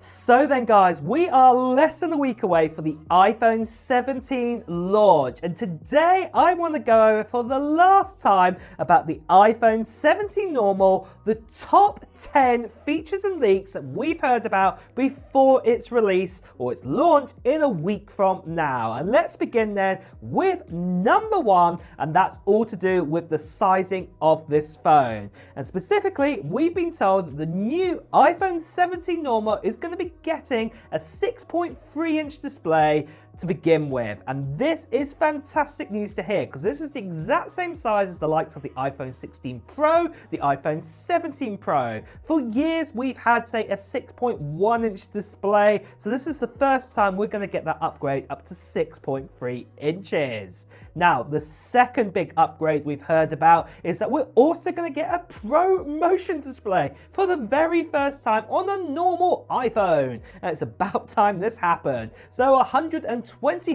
So then guys, we are less than a week away for the iPhone 17 launch, and today I want to go over for the last time about the iPhone 17 normal, the top 10 features and leaks that we've heard about before its release or its launch in a week from now. And let's begin then with number one, and that's all to do with the sizing of this phone. And specifically, we've been told that the new iPhone 17 normal is going to be getting a 6.3-inch display to begin with, and this is fantastic news to hear because this is the exact same size as the likes of the iPhone 16 Pro, the iPhone 17 Pro. For years we've had, say, a 6.1-inch display, so this is the first time we're going to get that upgrade up to 6.3 inches. Now, the second big upgrade we've heard about is that we're also going to get a Pro Motion display for the very first time on a normal iPhone, and it's about time this happened. So 120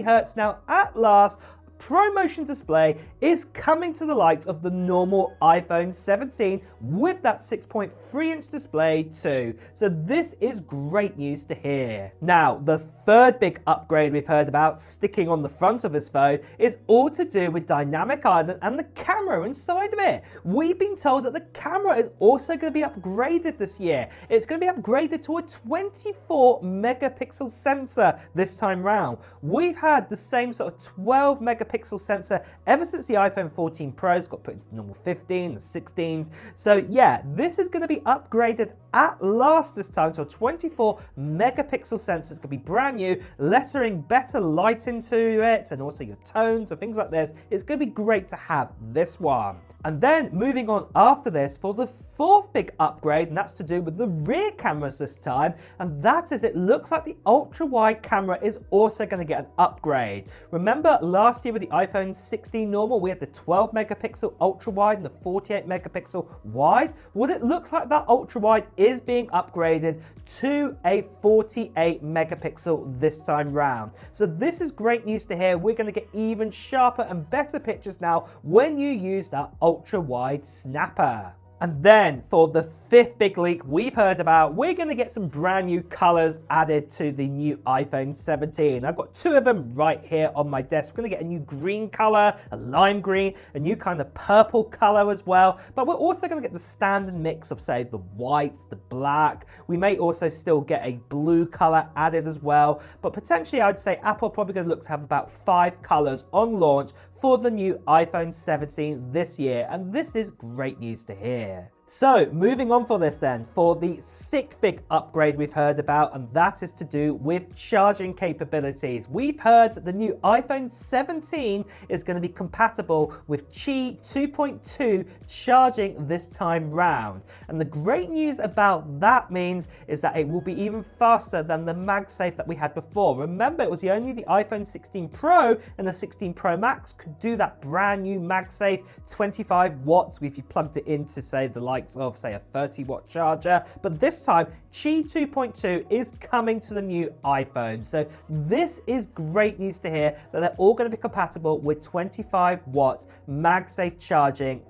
Hz now at last. Pro Motion display is coming to the likes of the normal iPhone 17 with that 6.3-inch display too. So this is great news to hear. Now, the third big upgrade we've heard about sticking on the front of this phone is all to do with Dynamic Island and the camera inside of it. We've been told that the camera is also going to be upgraded this year. It's going to be upgraded to a 24 megapixel sensor this time round. We've had the same sort of 12 megapixel sensor ever since the iPhone 14 Pros got put into the normal 15, the 16s. So yeah, this is going to be upgraded at last this time to a 24 megapixel sensor. It's going to be brand new, lettering better light into it, and also your tones and things like this. It's going to be great to have this one. And then moving on after this for the fourth big upgrade, and that's to do with the rear cameras this time, and that is it looks like the ultra-wide camera is also going to get an upgrade. Remember last year with the iPhone 16 normal, we had the 12 megapixel ultra-wide and the 48 megapixel wide? Well, it looks like that ultra-wide is being upgraded to a 48 megapixel this time round. So this is great news to hear. We're going to get even sharper and better pictures now when you use that ultra-wide snapper. And then for the fifth big leak we've heard about, we're going to get some brand new colors added to the new iPhone 17. I've got two of them right here on my desk. We're going to get a new green color, a lime green, a new kind of purple color as well. But we're also going to get the standard mix of, say, the white, the black. We may also still get a blue color added as well. But potentially I'd say Apple probably going to look to have about 5 colors on launch for the new iPhone 17 this year, and this is great news to hear. So moving on for this then, for the sixth big upgrade we've heard about, and that is to do with charging capabilities. We've heard that the new iPhone 17 is going to be compatible with Qi 2.2 charging this time round. And the great news about that means is that it will be even faster than the MagSafe that we had before. Remember, it was only the iPhone 16 Pro and the 16 Pro Max could do that brand new MagSafe 25 watts if you plugged it into, say, the likes of, say, a 30-watt charger. But this time, Qi 2.2 is coming to the new iPhone. So this is great news to hear that they're all going to be compatible with 25 watts MagSafe charging,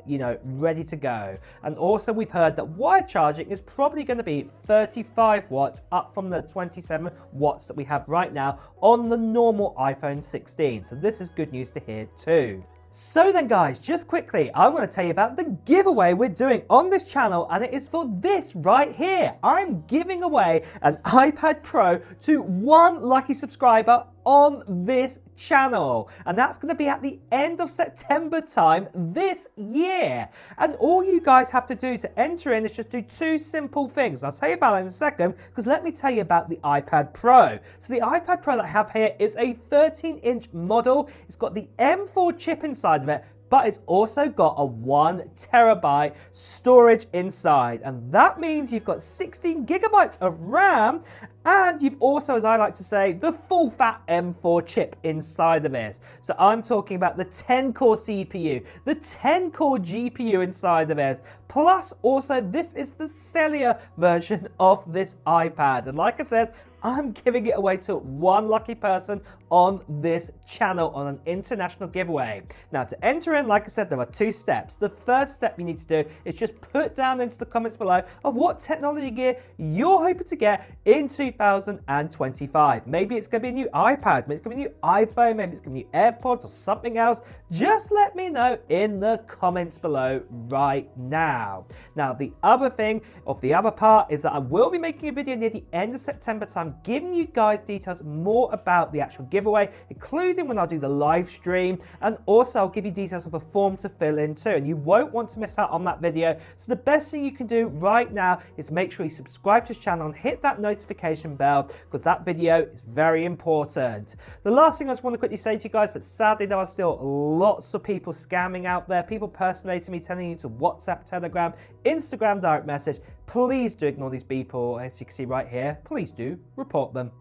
ready to go. And also we've heard that wired charging is probably going to be 35 watts up from the 27 watts that we have right now on the normal iPhone 16. So this is good news to hear too. So then guys, just quickly, I want to tell you about the giveaway we're doing on this channel, and it is for this right here. I'm giving away an iPad Pro to one lucky subscriber on this channel, and that's going to be at the end of September time this year. And all you guys have to do to enter in is just do two simple things. I'll tell you about it in a second, because let me tell you about the iPad Pro. So the iPad Pro that I have here is a 13-inch model. It's got the M4 chip inside of it, but it's also got a 1 terabyte storage inside. And that means you've got 16 gigabytes of RAM, and you've also, as I like to say, the full fat M4 chip inside of this. So I'm talking about the 10-core CPU, the 10-core GPU inside of this, plus also this is the cellular version of this iPad. And like I said, I'm giving it away to one lucky person on this channel on an international giveaway. Now, to enter in, like I said, there are two steps. The first step you need to do is just put down into the comments below of what technology gear you're hoping to get in 2023. 2025. Maybe it's going to be a new iPad, maybe it's going to be a new iPhone, maybe it's going to be new AirPods or something else. Just let me know in the comments below right now. Now, the other thing of the other part is that I will be making a video near the end of September time, giving you guys details more about the actual giveaway, including when I'll do the live stream, and also I'll give you details of a form to fill in too, and you won't want to miss out on that video. So the best thing you can do right now is make sure you subscribe to this channel and hit that notification bell, because that video is very important. The last thing I just want to quickly say to you guys, that sadly there are still lots of people scamming out there, people personating me, telling you to WhatsApp, Telegram, Instagram direct message. Please do ignore these people. As you can see right here, please do report them.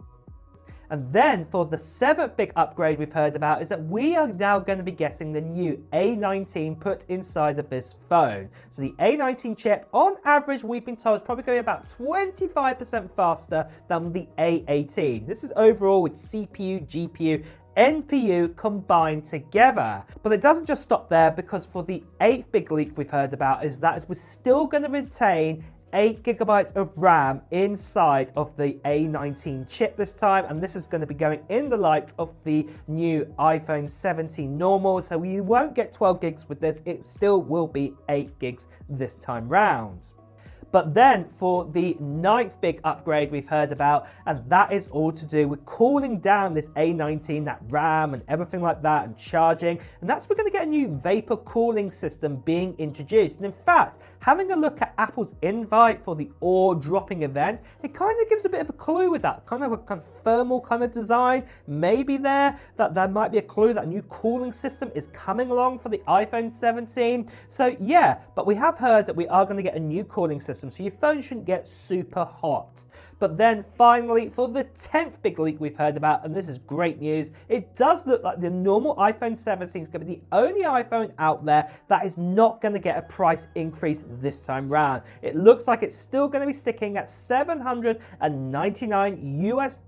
And then for the 7th big upgrade we've heard about is that we are now going to be getting the new A19 put inside of this phone. So the A19 chip, on average, we've been told is probably going to be about 25% faster than the A18. This is overall with CPU, GPU, NPU combined together. But it doesn't just stop there, because for the 8th big leak we've heard about is that we're still going to retain 8 gigabytes of RAM inside of the A19 chip this time, and this is going to be going in the likes of the new iPhone 17 normal, so you won't get 12 gigs with this, it still will be 8 gigs this time round. But then for the 9th big upgrade we've heard about, and that is all to do with cooling down this A19, that RAM and everything like that, and charging, and that's we're going to get a new vapor cooling system being introduced. And in fact, having a look at Apple's invite for the ore dropping event, it kind of gives a bit of a clue with that, kind of a thermal kind of design, maybe that might be a clue that a new cooling system is coming along for the iPhone 17. So yeah, but we have heard that we are going to get a new cooling system, so your phone shouldn't get super hot. But then finally, for the 10th big leak we've heard about, and this is great news, it does look like the normal iPhone 17 is going to be the only iPhone out there that is not going to get a price increase this time round. It looks like it's still going to be sticking at $799 US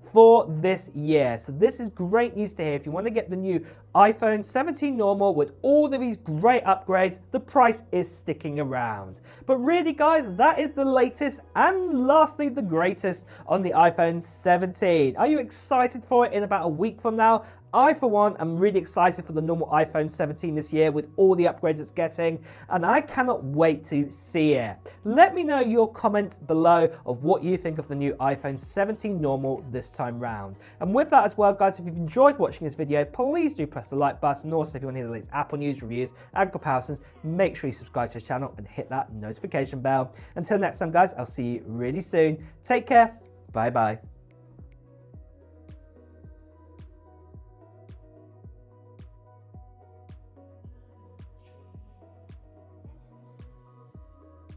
for this year. So this is great news to hear. If you want to get the new iPhone 17 normal with all of these great upgrades, the price is sticking around. But really guys, that is the latest and lastly the greatest on the iPhone 17. Are you excited for it in about a week from now? I, for one, am really excited for the normal iPhone 17 this year with all the upgrades it's getting, and I cannot wait to see it. Let me know your comments below of what you think of the new iPhone 17 normal this time round. And with that as well, guys, if you've enjoyed watching this video, please do press the like button. Also, if you want to hear the latest Apple news, reviews, and comparisons, make sure you subscribe to the channel and hit that notification bell. Until next time, guys, I'll see you really soon. Take care. Bye-bye.